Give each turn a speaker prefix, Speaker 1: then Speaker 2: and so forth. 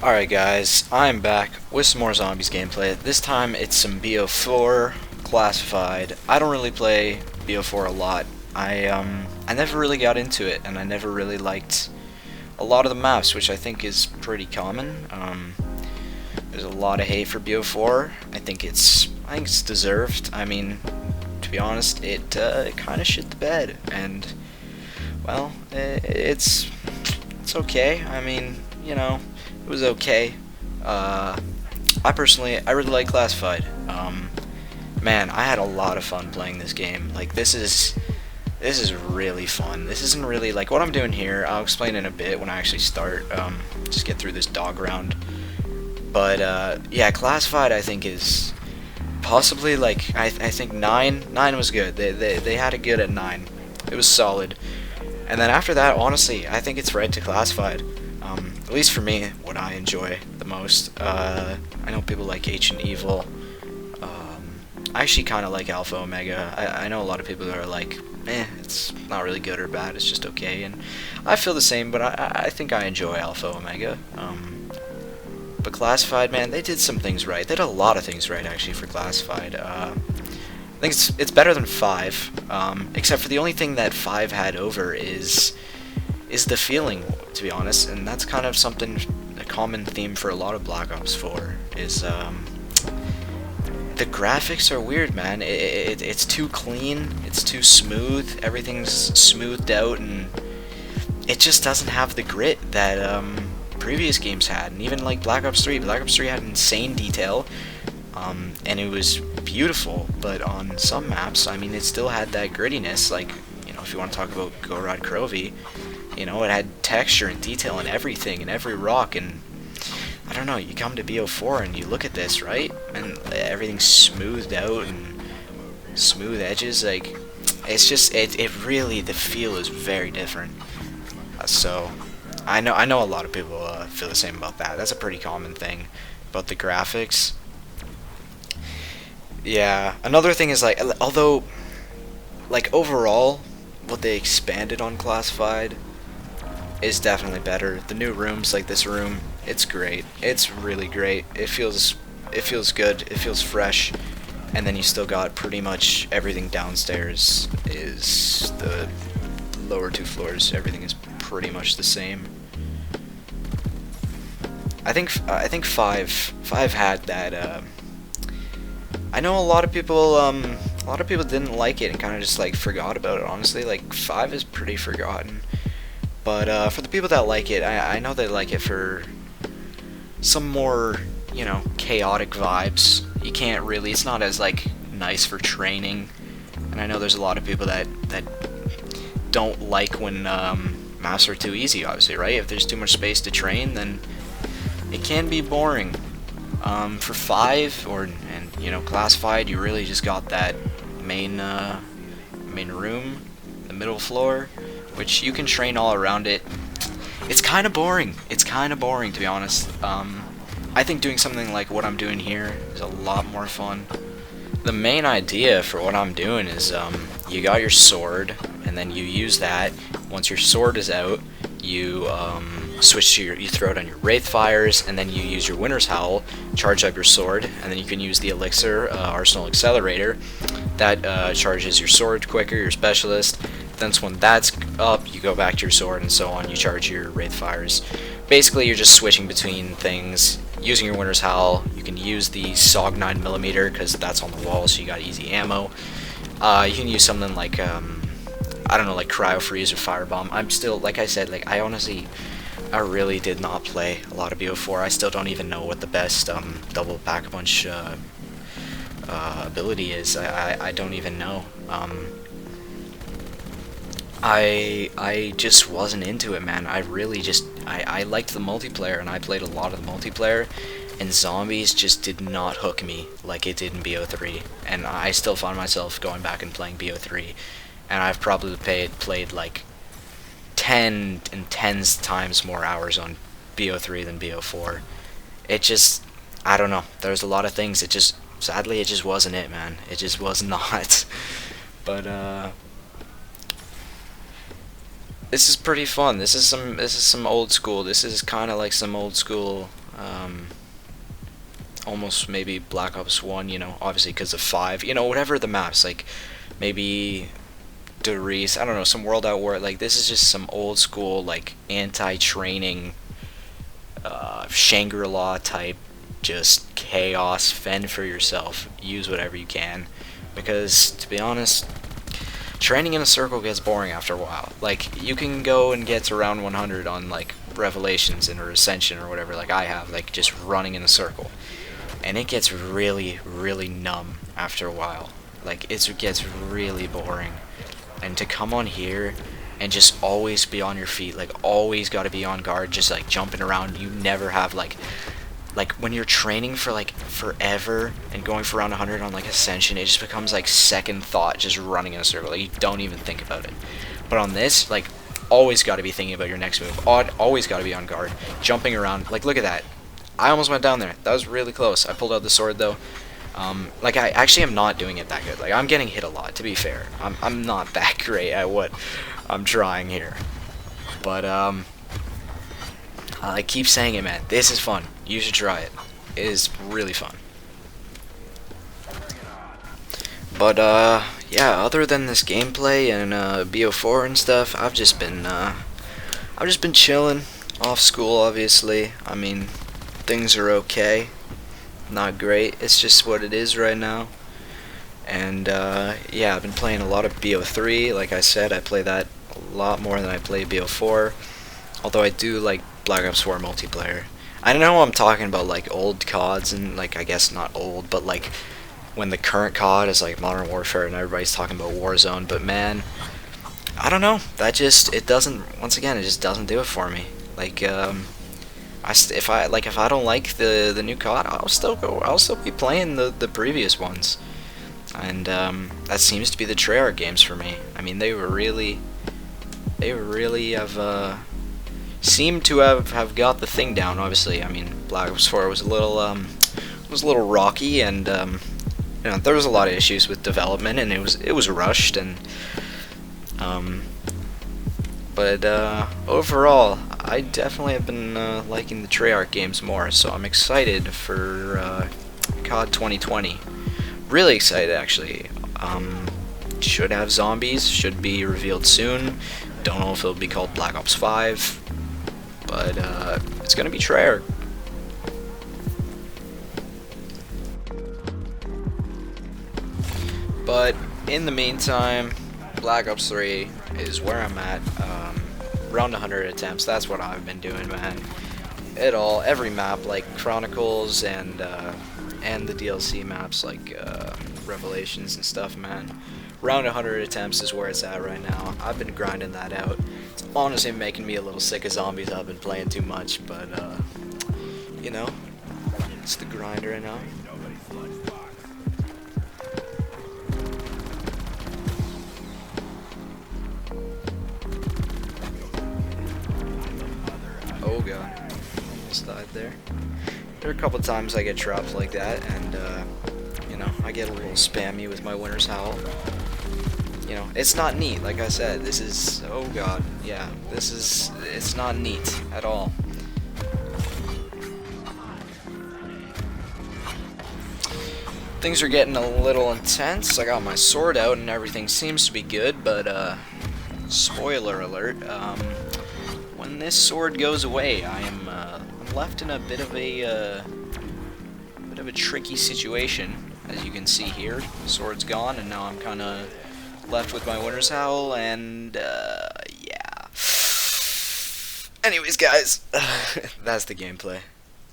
Speaker 1: Alright guys, I'm back with some more Zombies gameplay. This time it's some BO4 classified. I don't really play BO4 a lot. I never really got into it, and I never really liked a lot of the maps, which I think is pretty common. There's a lot of hate for BO4. I think it's deserved. I mean, to be honest, it kind of shit the bed, and well, it's okay. I mean, you know, it was okay. I really like Classified. Man, I had a lot of fun playing this game. Like, this is really fun. This isn't really like what I'm doing here. I'll explain in a bit when I actually start. Just get through this dog round. But yeah, Classified I think is possibly like I think 9 was good. They had it good at 9. It was solid. And then after that, honestly, I think it's right to Classified. At least for me, what I enjoy the most. I know people like Ancient Evil. I actually kind of like Alpha Omega. I know a lot of people that are like, it's not really good or bad, it's just okay. And I feel the same, but I think I enjoy Alpha Omega. But Classified, man, they did some things right. They did a lot of things right, actually, for Classified. I think it's better than 5, except for the only thing that 5 had over is the feeling, to be honest, and that's kind of something, a common theme for a lot of Black Ops 4, is the graphics are weird, man. It's too clean, it's too smooth, everything's smoothed out, and it just doesn't have the grit that previous games had. And even like Black Ops 3 had insane detail, and it was beautiful, but on some maps, I mean, it still had that grittiness. Like, you know, if you want to talk about Gorod Krovi, you know, it had texture and detail and everything, and every rock, and I don't know, you come to BO4 and you look at this, right? And everything's smoothed out and smooth edges, like, it's just, it really, the feel is very different. So, I know a lot of people feel the same about that. That's a pretty common thing about the graphics. Yeah, another thing is, like, although, like, overall, what they expanded on Classified is definitely better. The new rooms, like this room, it's great. It's really great. It feels good. It feels fresh. And then you still got pretty much everything downstairs is the lower 2 floors. Everything is pretty much the same. I think 5 had that. I know a lot of people didn't like it and kind of just like forgot about it. Honestly, like 5 is pretty forgotten. But for the people that like it, I know they like it for some more, you know, chaotic vibes. You can't really, it's not as like nice for training. And I know there's a lot of people that don't like when maps are too easy, obviously, right? If there's too much space to train, then it can be boring. For 5 and you know, Classified, you really just got that main room, the middle floor, which you can train all around it. It's kind of boring. It's kind of boring, to be honest. I think doing something like what I'm doing here is a lot more fun. The main idea for what I'm doing is you got your sword, and then you use that. Once your sword is out, you switch to you throw it on your Wraith Fires, and then you use your Winter's Howl, charge up your sword, and then you can use the Elixir Arsenal Accelerator. That charges your sword quicker, your specialist. Then when that's up, you go back to your sword and so on. You charge your Wraith Fires. Basically, you're just switching between things. Using your Winter's Howl, you can use the SOG 9mm because that's on the wall, so you got easy ammo. You can use something like I don't know, like Cryo Freeze or Firebomb. I'm still, like I said, like I really did not play a lot of BO4. I still don't even know what the best double Pack-a-Punch ability is. I don't even know. I just wasn't into it, man. I really just, I liked the multiplayer, and I played a lot of the multiplayer, and Zombies just did not hook me like it did in BO3, and I still find myself going back and playing BO3, and I've probably played like 10 and tens times more hours on BO3 than BO4. It just, I don't know, there's a lot of things, it just, sadly, it just wasn't it, man. It just was not. But, this is pretty fun. This is some old school. This is kind of like some old school Almost maybe Black Ops 1, you know, obviously because of 5, you know, whatever the maps, like, maybe Doris, I don't know, some World at War, like, this is just some old school, like, anti-training, Shangri-La type, just chaos, fend for yourself, use whatever you can, because, to be honest, training in a circle gets boring after a while. Like, you can go and get to round 100 on, like, Revelations or Ascension or whatever, like I have, like, just running in a circle. And it gets really, really numb after a while. Like, it gets really boring. And to come on here and just always be on your feet, like, always gotta be on guard, just, like, jumping around, you never have, like, when you're training for, like, forever and going for around 100 on, like, Ascension, it just becomes, like, second thought, just running in a circle. Like, you don't even think about it. But on this, like, always gotta be thinking about your next move. Always gotta be on guard. Jumping around. Like, look at that. I almost went down there. That was really close. I pulled out the sword, though. Like, I actually am not doing it that good. Like, I'm getting hit a lot, to be fair. I'm not that great at what I'm trying here. But, I keep saying it, man. This is fun. You should try it. It is really fun. But, yeah, other than this gameplay and, BO4 and stuff, I've just been chilling. Off school, obviously. I mean, things are okay. Not great. It's just what it is right now. And yeah, I've been playing a lot of BO3. Like I said, I play that a lot more than I play BO4. Although I do like Black Ops 4 multiplayer. I know I'm talking about like old CODs and like I guess not old, but like when the current COD is like Modern Warfare and everybody's talking about Warzone. But man, I don't know. That just it doesn't. Once again, it just doesn't do it for me. Like if I don't like the new COD, I'll still be playing the previous ones, and that seems to be the Treyarch games for me. I mean, they really have seem to have got the thing down. Obviously, I mean, Black Ops 4 was a little rocky, and you know, there was a lot of issues with development, and it was rushed, and but overall, I definitely have been liking the Treyarch games more, so I'm excited for COD 2020. Really excited, actually. Should have zombies, should be revealed soon. Don't know if it'll be called Black Ops 5, but it's gonna be Treyarch. But in the meantime, Black Ops 3 is where I'm at. Around 100 attempts, that's what I've been doing, man. Every map, like Chronicles and the DLC maps, like Revelations and stuff, man. Around 100 attempts is where it's at right now. I've been grinding that out. It's honestly making me a little sick of zombies. I've been playing too much, but you know, it's the grind right now. Oh god, almost died there. There are a couple times I get trapped like that, and you know, I get a little spammy with my Winter's Howl. You know, it's not neat, like I said. This is, oh god, yeah, it's not neat at all. Things are getting a little intense. I got my sword out and everything seems to be good, but spoiler alert, when this sword goes away, I'm left in a bit of a tricky situation. As you can see here, the sword's gone, and now I'm kind of left with my Winter's Howl, and yeah. Anyways, guys, that's the gameplay.